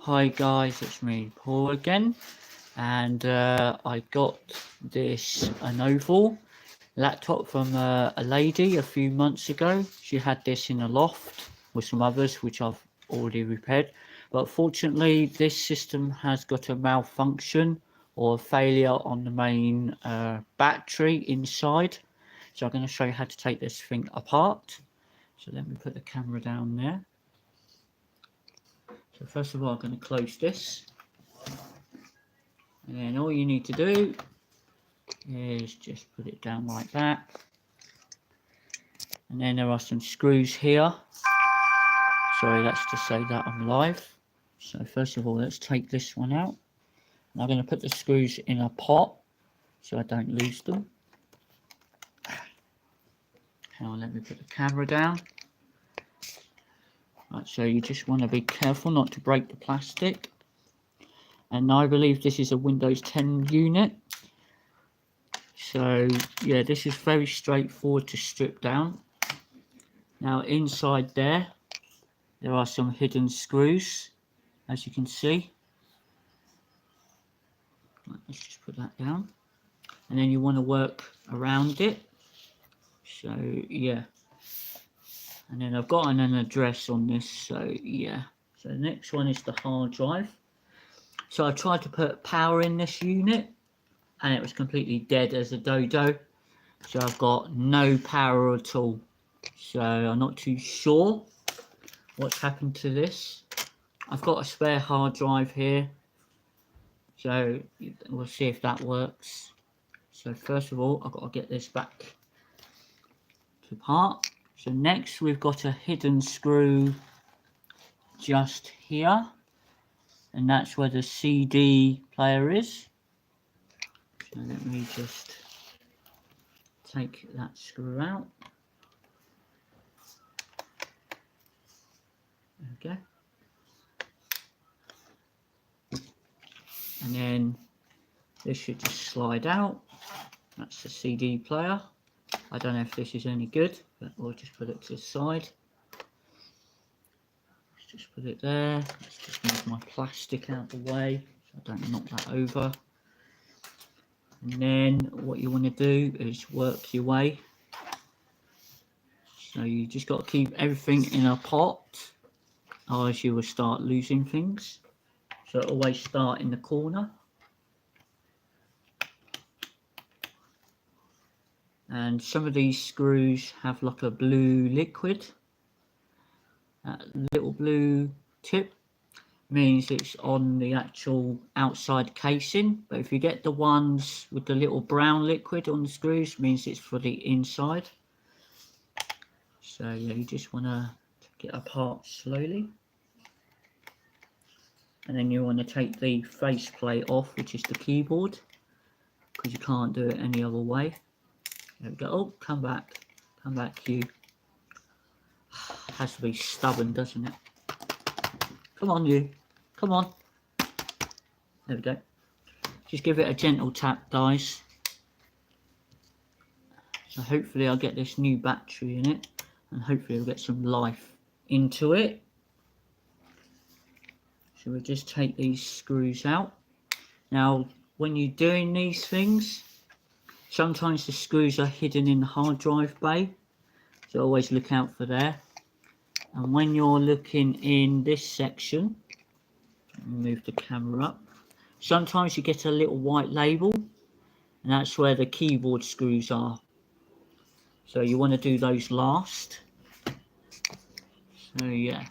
Hi guys, it's me Paul again, and I got this Lenovo laptop from a lady a few months ago. She had this in a loft with some others which I've already repaired, but fortunately this system has got a malfunction or a failure on the main battery inside. So I'm going to show you how to take this thing apart. So let me put the camera down there. So first of all, I'm going to close this. And then all you need to do is just put it down like that. And then there are some screws here. Sorry, that's to say that I'm live. So first of all, let's take this one out. And I'm going to put the screws in a pot so I don't lose them. Now let me put the camera down. Right, so you just want to be careful not to break the plastic. And I believe this is a Windows 10 unit. So yeah, this is very straightforward to strip down. Now inside there are some hidden screws, as you can see. Let's just put that down. And then you want to work around it. So yeah. And then I've got an address on this, so yeah. So the next one is the hard drive. So I tried to put power in this unit and it was completely dead as a dodo. So I've got no power at all. So I'm not too sure what's happened to this. I've got a spare hard drive here, so we'll see if that works. So first of all, I've got to get this back to part. So next we've got a hidden screw just here, and that's where the CD player is. So let me just take that screw out. There we go. And then this should just slide out. That's the CD player. I don't know if this is any good, but we'll just put it to the side. Let's just put it there. Let's just move my plastic out of the way so I don't knock that over. And then what you want to do is work your way. So you just got to keep everything in a pot, or else you will start losing things. So always start in the corner. And some of these screws have like a blue liquid. That little blue tip means it's on the actual outside casing, but if you get the ones with the little brown liquid on the screws, means it's for the inside. So yeah, you just want to get apart slowly, and then you want to take the faceplate off, which is the keyboard, because you can't do it any other way. There we go. Oh, come back, you. Has to be stubborn, doesn't it? Come on, you. Come on. There we go. Just give it a gentle tap, guys. So hopefully I'll get this new battery in it, and hopefully I'll get some life into it. So we'll just take these screws out. Now, when you're doing these things, sometimes the screws are hidden in the hard drive bay, so always look out for there. And when you're looking in this section, move the camera up, sometimes you get a little white label, and that's where the keyboard screws are. So you want to do those last. So yeah.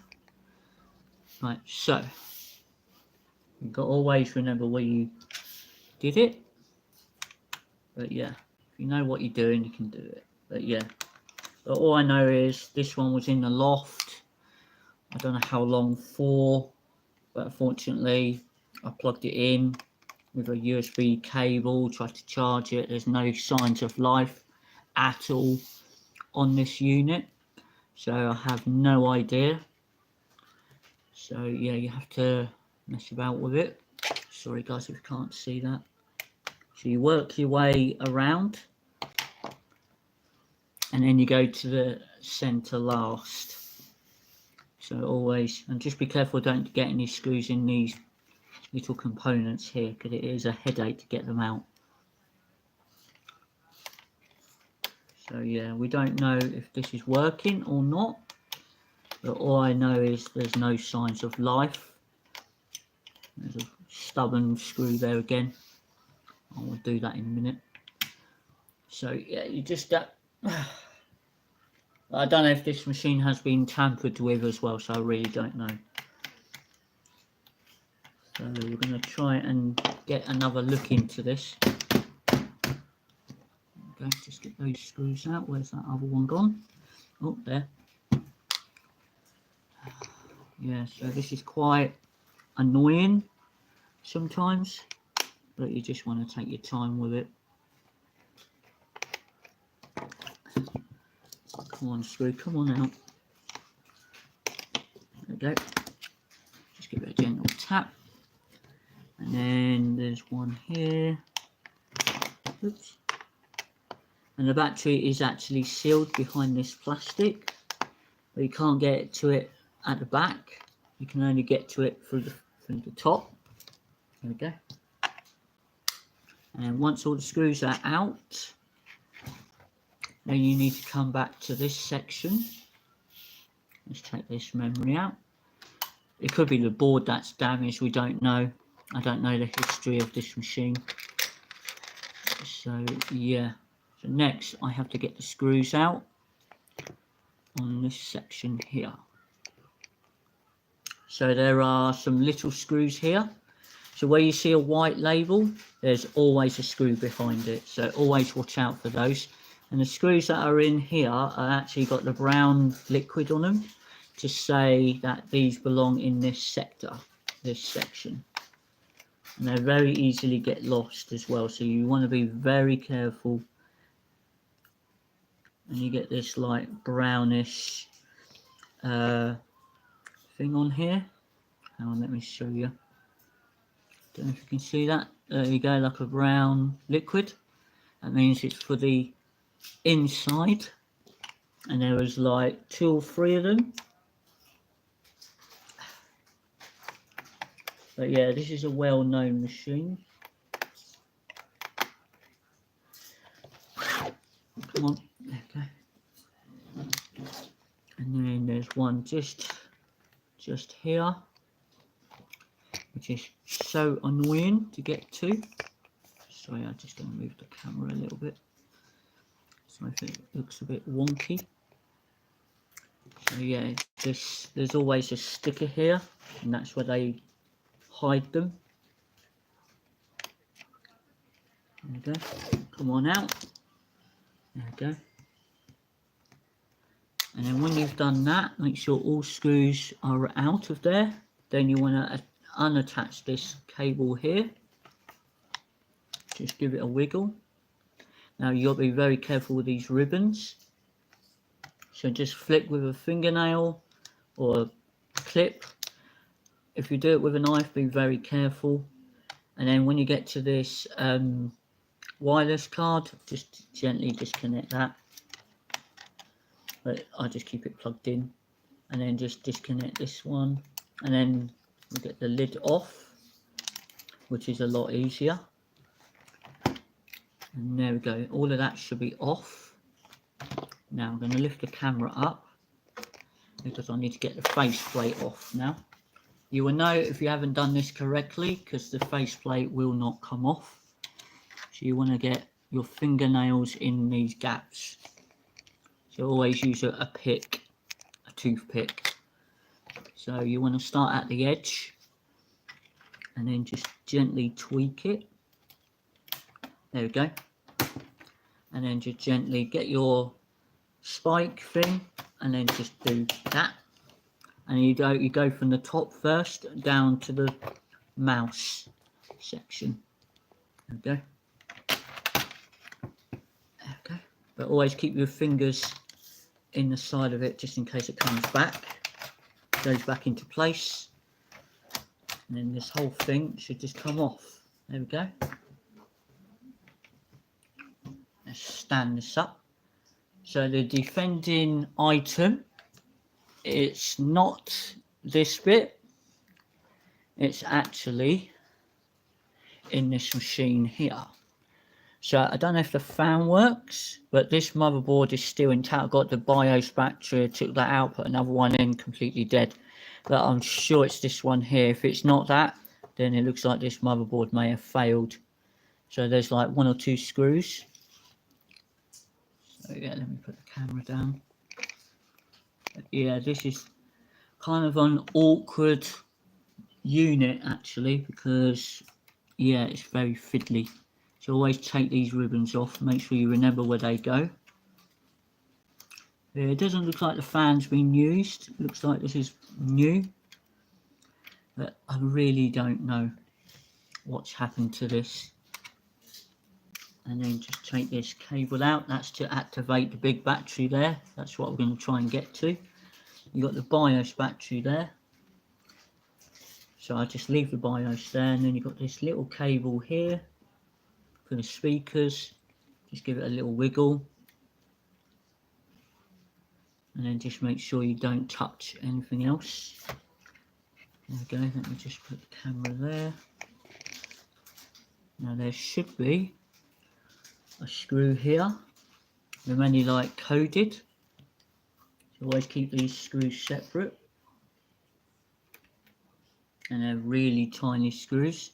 Right, so you've got to always remember where you did it. But yeah, if you know what you're doing, you can do it. But yeah, but all I know is this one was in the loft. I don't know how long for, but unfortunately I plugged it in with a USB cable, tried to charge it. There's no signs of life at all on this unit, so I have no idea. So yeah, you have to mess about with it. Sorry guys if you can't see that. So you work your way around, and then you go to the center last. So always, and just be careful don't get any screws in these little components here, because it is a headache to get them out. So yeah, we don't know if this is working or not, but all I know is there's no signs of life. There's a stubborn screw there again. I will do that in a minute. So yeah, you just I don't know if this machine has been tampered with as well, so I really don't know. So we're going to try and get another look into this. Okay, just get those screws out. Where's that other one gone? Oh, there. Yeah, so this is quite annoying sometimes, but you just want to take your time with it. Come on, screw, come on out. There we go. Just give it a gentle tap. And then there's one here. Oops. And the battery is actually sealed behind this plastic, but you can't get to it at the back. You can only get to it through the top. There we go. And once all the screws are out, then you need to come back to this section. Let's take this memory out. It could be the board that's damaged, we don't know. I don't know the history of this machine. So yeah, so next I have to get the screws out on this section here. So there are some little screws here. So where you see a white label, there's always a screw behind it. So always watch out for those. And the screws that are in here are actually got the brown liquid on them to say that these belong in this sector, this section. And they very easily get lost as well. So you want to be very careful. And you get this like brownish thing on here. Hang on, let me show you. Don't know if you can see that. There you go, like a brown liquid. That means it's for the inside. And there was like 2 or 3 of them. But yeah, this is a well-known machine. Come on, okay. And then there's one just here, which is so annoying to get to. Sorry, I'm just going to move the camera a little bit. So I think it looks a bit wonky. So yeah, there's always a sticker here, and that's where they hide them. There we go. Come on out. There we go. And then when you've done that, make sure all screws are out of there. Then you want to unattach this cable here. Just give it a wiggle. Now you've got to be very careful with these ribbons. So just flick with a fingernail or a clip. If you do it with a knife, be very careful. And then when you get to this wireless card, just gently disconnect that. But I just keep it plugged in, and then just disconnect this one, and then we get the lid off, which is a lot easier. And there we go, all of that should be off. Now I'm going to lift the camera up because I need to get the faceplate off now. You will know if you haven't done this correctly because the faceplate will not come off. So you want to get your fingernails in these gaps. So always use a pick, a toothpick. So you want to start at the edge and then just gently tweak it. There we go. And then just gently get your spike thing and then just do that. And you go from the top first down to the mouse section. There we go. Okay. But always keep your fingers in the side of it just in case it comes back, goes back into place, and then this whole thing should just come off. There we go. Let's stand this up. So the defending item it's not this bit, it's actually in this machine here. So I don't know if the fan works, but this motherboard is still intact. I've got the BIOS battery, I took that out, put another one in, completely dead. But I'm sure it's this one here. If it's not that, then it looks like this motherboard may have failed. So there's like 1 or 2 screws. So yeah, let me put the camera down. Yeah, this is kind of an awkward unit actually, because yeah, it's very fiddly. So always take these ribbons off, make sure you remember where they go. Yeah, it doesn't look like the fan's been used, it looks like this is new, but I really don't know what's happened to this. And then just take this cable out, that's to activate the big battery there, that's what we're going to try and get to. You've got the BIOS battery there, so I just leave the BIOS there, and then you've got this little cable here for the speakers. Just give it a little wiggle, and then just make sure you don't touch anything else. There we go, let me just put the camera there. Now there should be a screw here, they're mainly like coded, so always keep these screws separate, and they're really tiny screws,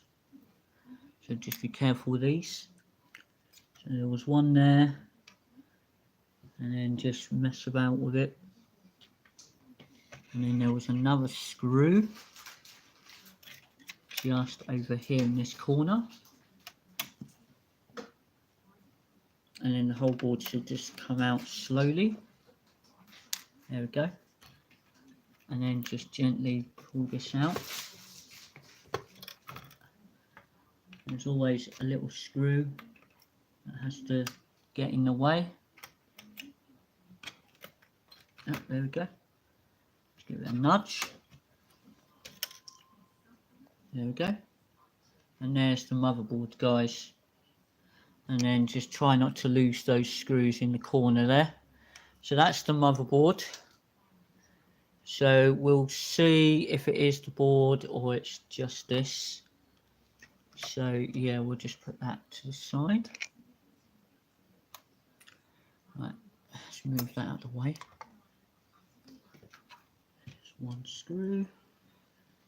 so just be careful with these. So there was one there, and then just mess about with it, and then there was another screw just over here in this corner, and then the whole board should just come out slowly. There we go, and then just gently pull this out. There's always a little screw that has to get in the way. Oh, there we go, just give it a nudge. There we go, and there's the motherboard, guys. And then just try not to lose those screws in the corner there. So that's the motherboard. So we'll see if it is the board or it's just this. So yeah, we'll just put that to the side. Right, let's move that out of the way. There's one screw.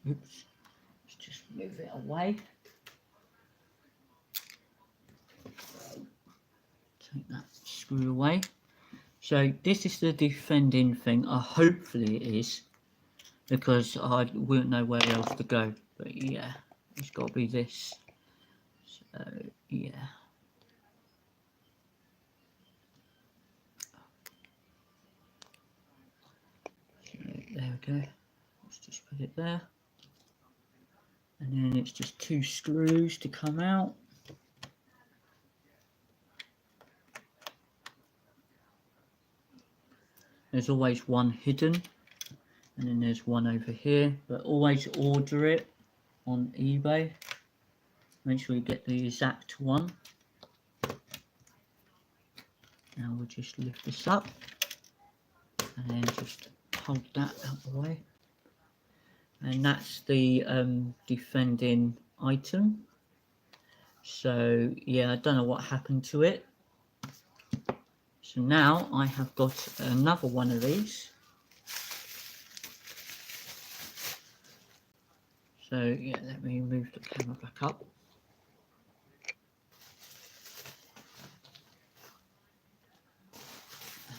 Oops, let's just move it away. Take that screw away. So this is the defending thing. Hopefully it is, because I wouldn't know where else to go. But yeah, it's got to be this. So yeah. So there we go. Let's just put it there. And then it's just 2 screws to come out. There's always one hidden, and then there's one over here, but always order it on eBay. Make sure you get the exact one. Now we'll just lift this up and then just hold that out of the way, and that's the defending item. So yeah, I don't know what happened to it. So now I have got another one of these. So yeah, let me move the camera back up.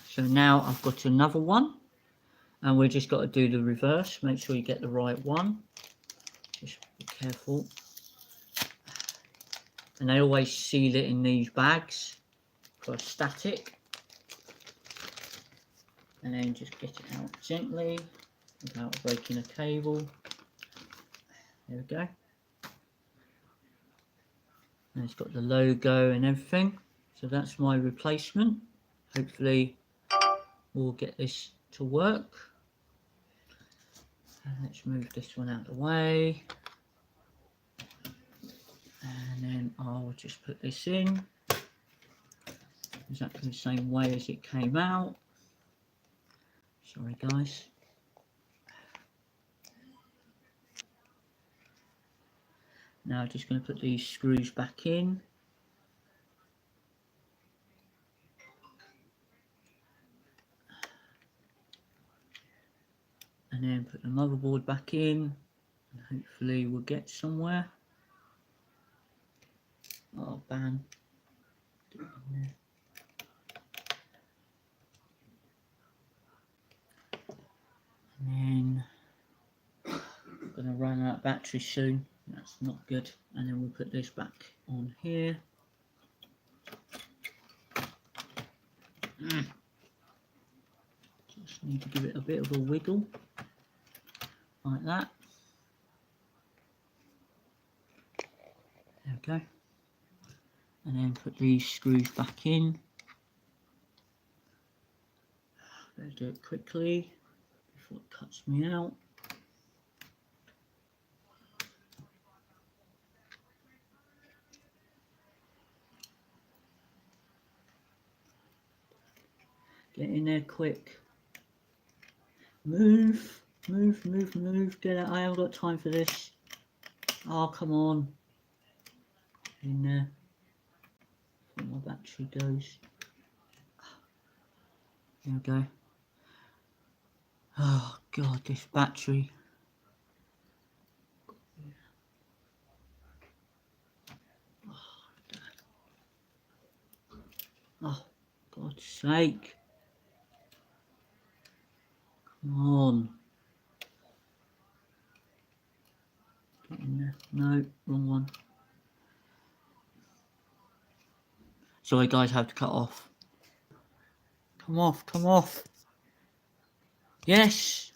So now I've got another one, and we've just got to do the reverse. Make sure you get the right one. Just be careful. And they always seal it in these bags for static. And then just get it out gently without breaking a cable. There we go. And it's got the logo and everything. So that's my replacement. Hopefully we'll get this to work. And let's move this one out of the way. And then I'll just put this in exactly the same way as it came out. Sorry guys. Now just going to put these screws back in. And then put the motherboard back in. And hopefully we'll get somewhere. Oh, bang. And then I'm going to run out of battery soon. That's not good. And then we'll put this back on here. Just need to give it a bit of a wiggle. Like that. There we go. And then put these screws back in. Better do it quickly before it cuts me out. Get in there quick. Move, move, move, move. Get out. I haven't got time for this. Oh, come on. In there. Before my battery goes. There we go. Oh, God, this battery. Oh, God's sake. Come on. Get in there. No, wrong one. Sorry guys, I have to cut off. Come off, come off. Yes.